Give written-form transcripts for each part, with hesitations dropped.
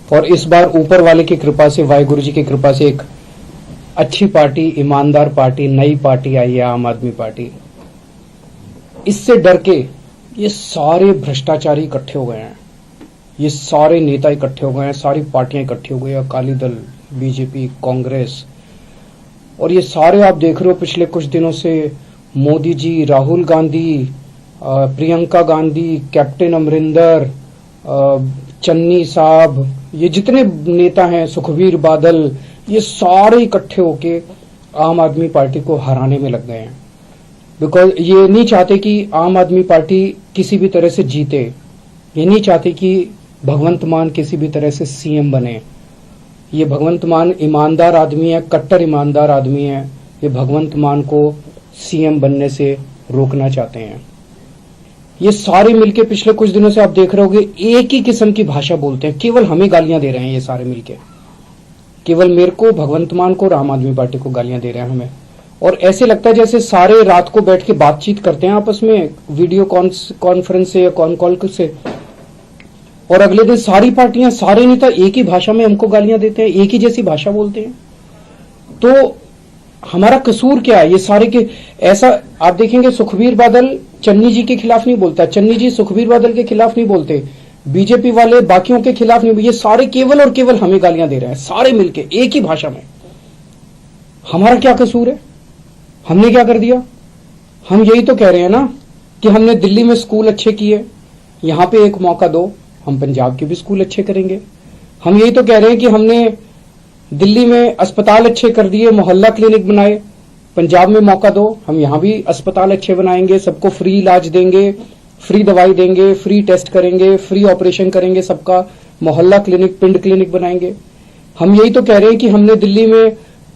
और इस बार ऊपर वाले की कृपा से, वाहिगुरु जी की कृपा से एक अच्छी पार्टी, ईमानदार पार्टी, नई पार्टी आई है, आम आदमी पार्टी। इससे डर के ये सारे भ्रष्टाचारी इकट्ठे हो गए हैं, ये सारे नेता इकट्ठे हो गए हैं, सारी पार्टियां इकट्ठी हो गई हैं, अकाली दल, बीजेपी, कांग्रेस, और ये सारे आप देख रहे हो पिछले कुछ दिनों से मोदी जी, राहुल गांधी, प्रियंका गांधी, कैप्टन अमरिंदर, चन्नी साहब, ये जितने नेता हैं, सुखबीर बादल, ये सारे इकट्ठे होके आम आदमी पार्टी को हराने में लग गए हैं। बिकॉज ये नहीं चाहते कि आम आदमी पार्टी किसी भी तरह से जीते, ये नहीं चाहते कि भगवंत मान किसी भी तरह से सीएम बने। ये भगवंत मान ईमानदार आदमी है, कट्टर ईमानदार आदमी है, ये भगवंत मान को सीएम बनने से रोकना चाहते हैं। ये सारे मिलके पिछले कुछ दिनों से आप देख रहे होगे एक ही किस्म की भाषा बोलते हैं, केवल हमें गालियां दे रहे हैं ये सारे मिलके, केवल मेरे को, भगवंत मान को और आम आदमी पार्टी को गालियां दे रहे हैं हमें। और ऐसे लगता है जैसे सारे रात को बैठ के बातचीत करते हैं आपस में, वीडियो कॉन्फ्रेंस से या कॉन कॉल से, और अगले दिन सारी पार्टियां, सारे नेता एक ही भाषा में हमको गालियां देते हैं, एक ही जैसी भाषा बोलते हैं। तो हमारा कसूर क्या है? ये सारे के ऐसा आप देखेंगे, सुखबीर बादल चन्नी जी के खिलाफ नहीं बोलता, चन्नी जी सुखबीर बादल के खिलाफ नहीं बोलते, बीजेपी वाले बाकियों के खिलाफ नहीं, ये सारे केवल और केवल हमें गालियां दे रहे हैं, सारे मिलके एक ही भाषा में। हमारा क्या कसूर है? हमने क्या कर दिया? हम यही तो कह रहे हैं ना कि हमने दिल्ली में स्कूल अच्छे किए, यहां पे एक मौका दो, हम पंजाब के भी स्कूल अच्छे करेंगे। हम यही तो कह रहे हैं कि हमने दिल्ली में अस्पताल अच्छे कर दिए, मोहल्ला क्लिनिक बनाए, पंजाब में मौका दो, हम यहां भी अस्पताल अच्छे बनाएंगे, सबको फ्री इलाज देंगे, फ्री दवाई देंगे, फ्री टेस्ट करेंगे, फ्री ऑपरेशन करेंगे, सबका मोहल्ला क्लिनिक, पिंड क्लिनिक बनाएंगे। हम यही तो कह रहे हैं कि हमने दिल्ली में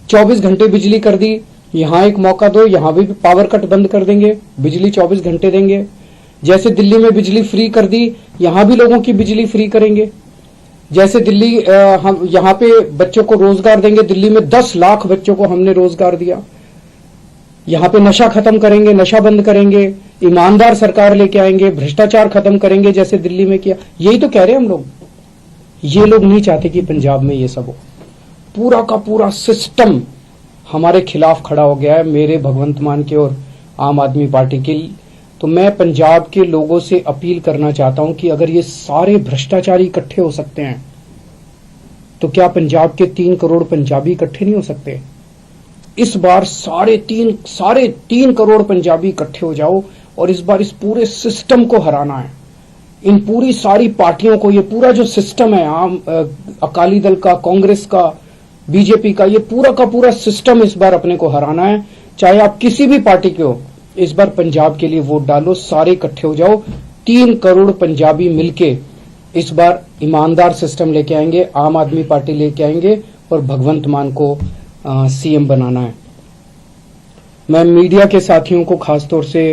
24 घंटे बिजली कर दी, यहां एक मौका दो, यहां भी पावर कट बंद कर देंगे, बिजली 24 घंटे देंगे। जैसे दिल्ली में बिजली फ्री कर दी, यहां भी लोगों की बिजली फ्री करेंगे। जैसे दिल्ली हम यहां पे बच्चों को रोजगार देंगे, दिल्ली में 10 लाख बच्चों को हमने रोजगार दिया। यहां पे नशा खत्म करेंगे, नशा बंद करेंगे, ईमानदार सरकार लेके आएंगे, भ्रष्टाचार खत्म करेंगे जैसे दिल्ली में किया। यही तो कह रहे हैं हम लोग। ये लोग नहीं चाहते कि पंजाब में ये सब हो। पूरा का पूरा सिस्टम हमारे खिलाफ खड़ा हो गया है, मेरे भगवंत मान के और आम आदमी पार्टी के। तो मैं पंजाब के लोगों से अपील करना चाहता हूं कि अगर ये सारे भ्रष्टाचारी इकट्ठे हो सकते हैं तो क्या पंजाब के 3 करोड़ पंजाबी इकट्ठे नहीं हो सकते? इस बार साढ़े तीन करोड़ पंजाबी इकट्ठे हो जाओ और इस बार इस पूरे सिस्टम को हराना है। इन पूरी सारी पार्टियों को, ये पूरा जो सिस्टम है, अकाली दल का, कांग्रेस का, बीजेपी का, ये पूरा का पूरा सिस्टम इस बार अपने को हराना है। चाहे आप किसी भी पार्टी के हो, इस बार पंजाब के लिए वोट डालो, सारे इकट्ठे हो जाओ। 3 करोड़ पंजाबी मिलके इस बार ईमानदार सिस्टम लेके आएंगे, आम आदमी पार्टी लेके आएंगे और भगवंत मान को सीएम बनाना है। मैं मीडिया के साथियों को खासतौर से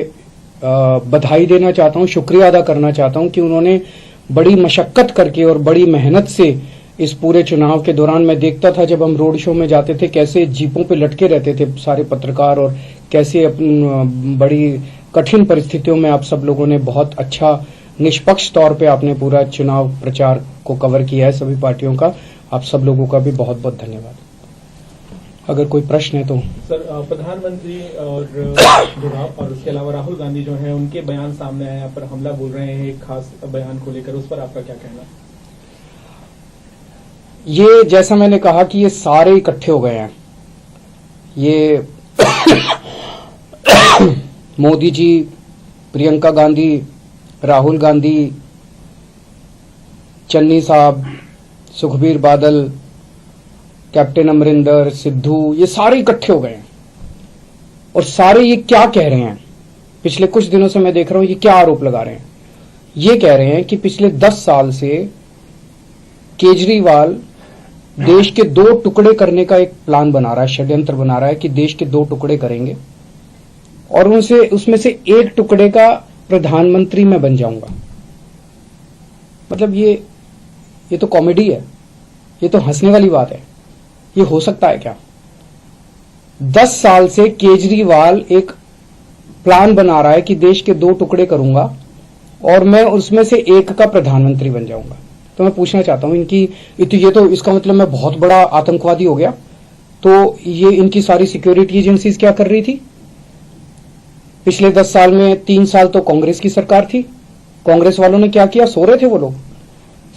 बधाई देना चाहता हूं, शुक्रिया अदा करना चाहता हूं कि उन्होंने बड़ी मशक्कत करके और बड़ी मेहनत से इस पूरे चुनाव के दौरान, मैं देखता था जब हम रोड शो में जाते थे कैसे जीपों पे लटके रहते थे सारे पत्रकार, और कैसे बड़ी कठिन परिस्थितियों में आप सब लोगों ने बहुत अच्छा निष्पक्ष तौर पे आपने पूरा चुनाव प्रचार को कवर किया है सभी पार्टियों का। आप सब लोगों का भी बहुत बहुत धन्यवाद। अगर कोई प्रश्न है तो सर, प्रधानमंत्री और उसके अलावा राहुल गांधी जो हैं, उनके बयान सामने आए, यहाँ पर हमला बोल रहे हैं एक खास बयान को लेकर, उस पर आपका क्या कहना? ये जैसा मैंने कहा कि ये सारे इकट्ठे हो गए हैं। ये मोदी जी, प्रियंका गांधी, राहुल गांधी, चन्नी साहब, सुखबीर बादल, कैप्टन अमरिंदर, सिद्धू, ये सारे इकट्ठे हो गए हैं। और सारे ये क्या कह रहे हैं? पिछले कुछ दिनों से मैं देख रहा हूं ये क्या आरोप लगा रहे हैं। ये कह रहे हैं कि पिछले 10 साल से केजरीवाल देश के 2 टुकड़े करने का एक प्लान बना रहा है, षड्यंत्र बना रहा है कि देश के 2 टुकड़े करेंगे और उसमें से एक टुकड़े का प्रधानमंत्री मैं बन जाऊंगा। मतलब ये तो कॉमेडी है, ये तो हंसने वाली बात है। ये हो सकता है क्या? 10 साल से केजरीवाल एक प्लान बना रहा है कि देश के 2 टुकड़े करूंगा और मैं उसमें से एक का प्रधानमंत्री बन जाऊंगा। तो मैं पूछना चाहता हूं इनकी ये तो इसका मतलब मैं बहुत बड़ा आतंकवादी हो गया, तो ये इनकी सारी सिक्योरिटी एजेंसीज क्या कर रही थी? पिछले 10 साल में 3 साल तो कांग्रेस की सरकार थी, कांग्रेस वालों ने क्या किया? सो रहे थे वो लोग।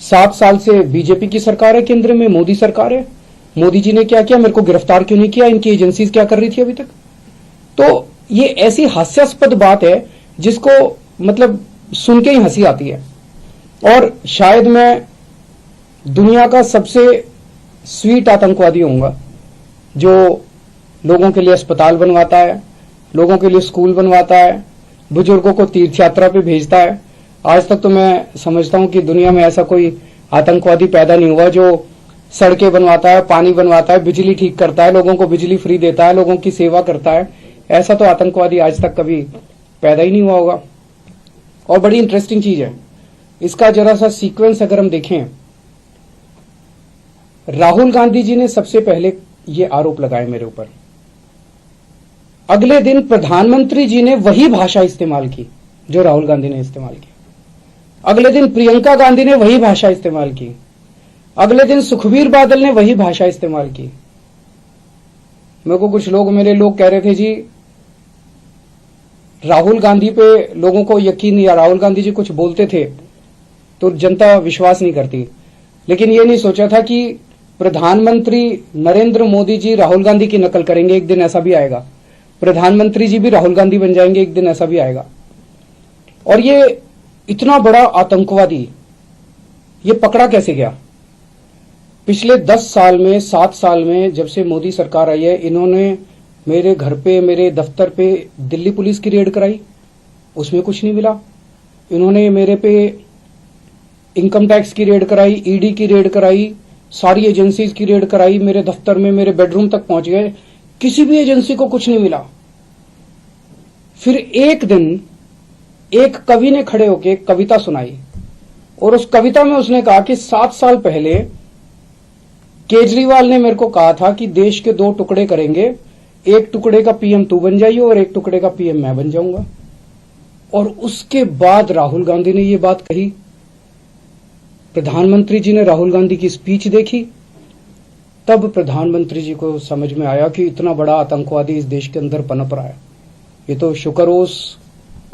7 साल से बीजेपी की सरकार है, केंद्र में मोदी सरकार है, मोदी जी ने क्या किया? मेरे को गिरफ्तार क्यों नहीं किया? इनकी एजेंसीज क्या कर रही थी अभी तक? तो ये ऐसी हास्यास्पद बात है जिसको मतलब सुन के ही हंसी आती है। और शायद मैं दुनिया का सबसे स्वीट आतंकवादी होऊंगा जो लोगों के लिए अस्पताल बनवाता है, लोगों के लिए स्कूल बनवाता है, बुजुर्गों को तीर्थ यात्रा पे भेजता है। आज तक तो मैं समझता हूं कि दुनिया में ऐसा कोई आतंकवादी पैदा नहीं हुआ जो सड़कें बनवाता है, पानी बनवाता है, बिजली ठीक करता है, लोगों को बिजली फ्री देता है, लोगों की सेवा करता है। ऐसा तो आतंकवादी आज तक कभी पैदा ही नहीं हुआ होगा। और बड़ी इंटरेस्टिंग चीज है, इसका जरा सा सीक्वेंस अगर हम देखें, राहुल गांधी जी ने सबसे पहले ये आरोप लगाए मेरे ऊपर, अगले दिन प्रधानमंत्री जी ने वही भाषा इस्तेमाल की जो राहुल गांधी ने इस्तेमाल की, अगले दिन प्रियंका गांधी ने वही भाषा इस्तेमाल की, अगले दिन सुखबीर बादल ने वही भाषा इस्तेमाल की। मेरे को कुछ लोग, मेरे लोग कह रहे थे जी राहुल गांधी पे लोगों को यकीन नहीं, या राहुल गांधी जी कुछ बोलते थे तो जनता विश्वास नहीं करती। लेकिन ये नहीं सोचा था कि प्रधानमंत्री नरेंद्र मोदी जी राहुल गांधी की नकल करेंगे, एक दिन ऐसा भी आएगा। प्रधानमंत्री जी भी राहुल गांधी बन जाएंगे, एक दिन ऐसा भी आएगा। और ये इतना बड़ा आतंकवादी ये पकड़ा कैसे गया? पिछले 10 साल में, 7 साल में, जब से मोदी सरकार आई है, इन्होंने मेरे घर पे, मेरे दफ्तर पे दिल्ली पुलिस की रेड कराई, उसमें कुछ नहीं मिला। इन्होंने मेरे पे इनकम टैक्स की रेड कराई, ईडी की रेड कराई, सारी एजेंसीज की रेड कराई, मेरे दफ्तर में, मेरे बेडरूम तक पहुंच गए, किसी भी एजेंसी को कुछ नहीं मिला। फिर एक दिन एक कवि ने खड़े होकर एक कविता सुनाई, और उस कविता में उसने कहा कि 7 साल पहले केजरीवाल ने मेरे को कहा था कि देश के 2 टुकड़े करेंगे, एक टुकड़े का पीएम तू बन जाइए और एक टुकड़े का पीएम मैं बन जाऊंगा। और उसके बाद राहुल गांधी ने ये बात कही, प्रधानमंत्री जी ने राहुल गांधी की स्पीच देखी, तब प्रधानमंत्री जी को समझ में आया कि इतना बड़ा आतंकवादी इस देश के अंदर पनप रहा है। ये तो शुक्र हो उस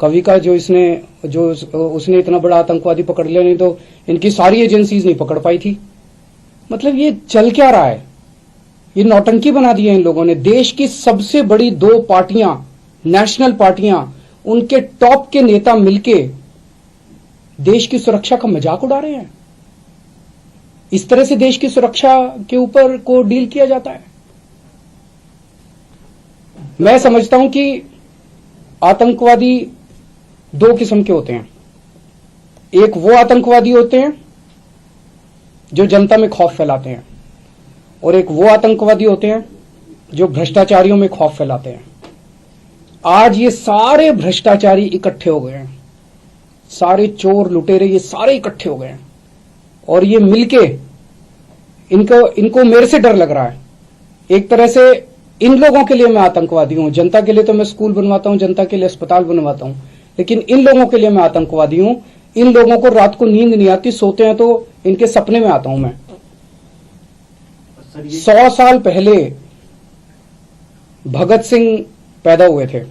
कवि का जो उसने इतना बड़ा आतंकवादी पकड़ लिया, नहीं तो इनकी सारी एजेंसीज नहीं पकड़ पाई थी। मतलब ये चल क्या रहा है? ये नौटंकी बना दी है इन लोगों ने। देश की सबसे बड़ी 2 पार्टियां, नेशनल पार्टियां, उनके टॉप के नेता मिलके देश की सुरक्षा का मजाक उड़ा रहे हैं। इस तरह से देश की सुरक्षा के ऊपर को डील किया जाता है। मैं समझता हूं कि आतंकवादी 2 किस्म के होते हैं। एक वो आतंकवादी होते हैं जो जनता में खौफ फैलाते हैं, और एक वो आतंकवादी होते हैं जो भ्रष्टाचारियों में खौफ फैलाते हैं। आज ये सारे भ्रष्टाचारी इकट्ठे हो गए हैं, सारे चोर लुटेरे ये सारे इकट्ठे हो गए हैं, और ये मिलके इनको मेरे से डर लग रहा है। एक तरह से इन लोगों के लिए मैं आतंकवादी हूं। जनता के लिए तो मैं स्कूल बनवाता हूं, जनता के लिए अस्पताल बनवाता हूं, लेकिन इन लोगों के लिए मैं आतंकवादी हूं। इन लोगों को रात को नींद नहीं आती, सोते हैं तो इनके सपने में आता हूं मैं। 100 साल पहले भगत सिंह पैदा हुए थे।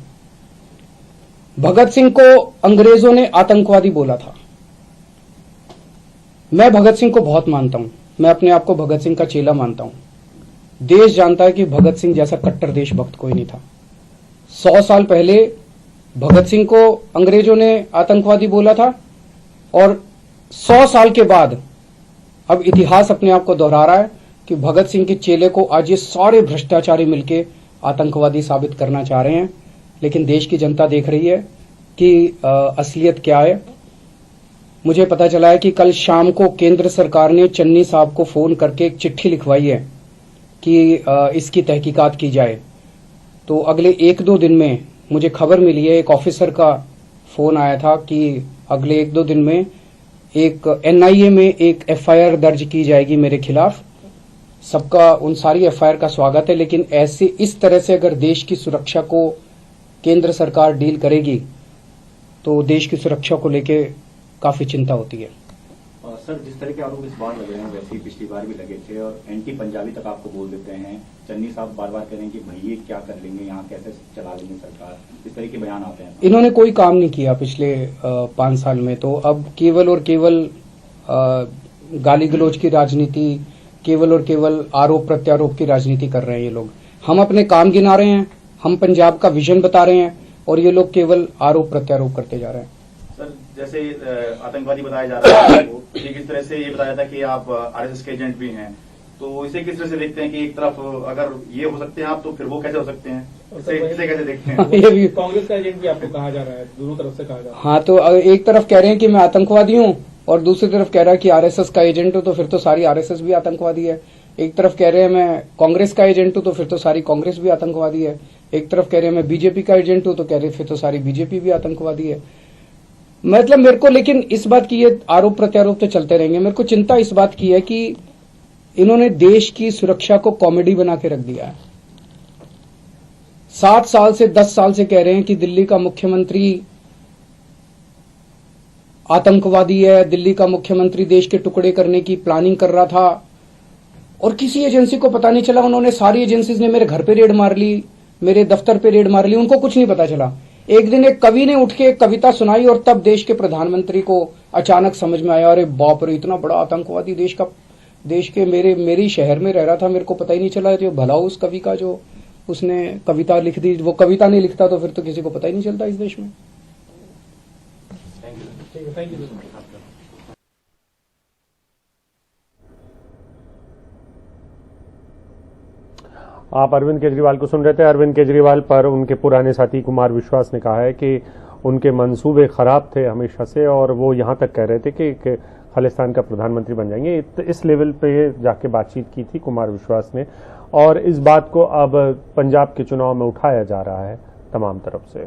भगत सिंह को अंग्रेजों ने आतंकवादी बोला था। मैं भगत सिंह को बहुत मानता हूं, मैं अपने आप को भगत सिंह का चेला मानता हूं। देश जानता है कि भगत सिंह जैसा कट्टर देशभक्त कोई नहीं था। 100 साल पहले भगत सिंह को अंग्रेजों ने आतंकवादी बोला था, और 100 साल के बाद अब इतिहास अपने आप को दोहरा रहा है कि भगत सिंह के चेले को आज ये सारे भ्रष्टाचारी मिलके आतंकवादी साबित करना चाह रहे हैं। लेकिन देश की जनता देख रही है कि असलियत क्या है। मुझे पता चला है कि कल शाम को केंद्र सरकार ने चन्नी साहब को फोन करके एक चिट्ठी लिखवाई है कि इसकी तहकीकात की जाए। तो अगले 1-2 दिन में मुझे खबर मिली है, एक ऑफिसर का फोन आया था कि अगले 1-2 दिन में एक एनआईए में एक एफआईआर दर्ज की जाएगी मेरे खिलाफ। सबका उन सारी एफआईआर का स्वागत है, लेकिन ऐसे इस तरह से अगर देश की सुरक्षा को केंद्र सरकार डील करेगी तो देश की सुरक्षा को लेके काफी चिंता होती है। सर, जिस तरह के आरोप इस बार लग रहे हैं वैसे ही पिछली बार भी लगे थे और एंटी पंजाबी तक आपको बोल देते हैं। चन्नी साहब बार बार कह रहे हैं कि भैया क्या कर लेंगे, यहाँ कैसे चला लेंगे सरकार, इस तरह के बयान आते हैं। इन्होंने कोई काम नहीं किया पिछले 5 साल में, तो अब केवल और केवल गाली गलौज की राजनीति, केवल और केवल आरोप प्रत्यारोप की राजनीति कर रहे हैं ये लोग। हम अपने काम गिना रहे हैं, हम पंजाब का विजन बता रहे हैं और ये लोग केवल आरोप प्रत्यारोप करते जा रहे हैं। सर, जैसे आतंकवादी बताया जा रहा है आपको, ठीक इस तरह से ये बताया था कि आप आरएसएस के एजेंट भी हैं, तो इसे किस तरह से देखते हैं कि एक तरफ अगर ये हो सकते हैं आप, तो फिर वो कैसे हो सकते हैं, इसे कैसे देखते हैं? ये भी कांग्रेस का एजेंट भी आपको कहा जा रहा है, दोनों तरफ से कहा जा रहा है। हाँ, तो एक तरफ कह रहे हैं कि मैं आतंकवादी हूँ और दूसरी तरफ कह रहा है कि आरएसएस का एजेंट हूँ, तो फिर तो सारी आरएसएस भी आतंकवादी है। एक तरफ कह रहे हैं मैं कांग्रेस का एजेंट हूँ, तो फिर तो सारी कांग्रेस भी आतंकवादी है। एक तरफ कह रहे हैं मैं बीजेपी का एजेंट हूँ, तो कह रहे फिर तो सारी बीजेपी भी आतंकवादी है। मतलब मेरे को लेकिन इस बात की, ये आरोप प्रत्यारोप तो चलते रहेंगे, मेरे को चिंता इस बात की है कि इन्होंने देश की सुरक्षा को कॉमेडी बना के रख दिया है। 7 साल से 10 साल से कह रहे हैं कि दिल्ली का मुख्यमंत्री आतंकवादी है, दिल्ली का मुख्यमंत्री देश के टुकड़े करने की प्लानिंग कर रहा था, और किसी एजेंसी को पता नहीं चला। उन्होंने सारी एजेंसीज ने मेरे घर पे रेड मार ली, मेरे दफ्तर पे रेड मार ली, उनको कुछ नहीं पता चला। एक दिन एक कवि ने उठ के एक कविता सुनाई और तब देश के प्रधानमंत्री को अचानक समझ में आया, अरे बाप रे, इतना बड़ा आतंकवादी देश के मेरी शहर में रह रहा था, मेरे को पता ही नहीं चला। जो भला उस कवि का जो उसने कविता लिख दी, वो कविता नहीं लिखता तो फिर तो किसी को पता ही नहीं चलता इस देश में। Thank you. आप अरविंद केजरीवाल को सुन रहे थे। अरविंद केजरीवाल पर उनके पुराने साथी कुमार विश्वास ने कहा है कि उनके मंसूबे खराब थे हमेशा से और वो यहां तक कह रहे थे कि खालिस्तान का प्रधानमंत्री बन जाएंगे। इस लेवल पे जाके बातचीत की थी कुमार विश्वास ने, और इस बात को अब पंजाब के चुनाव में उठाया जा रहा है तमाम तरफ से।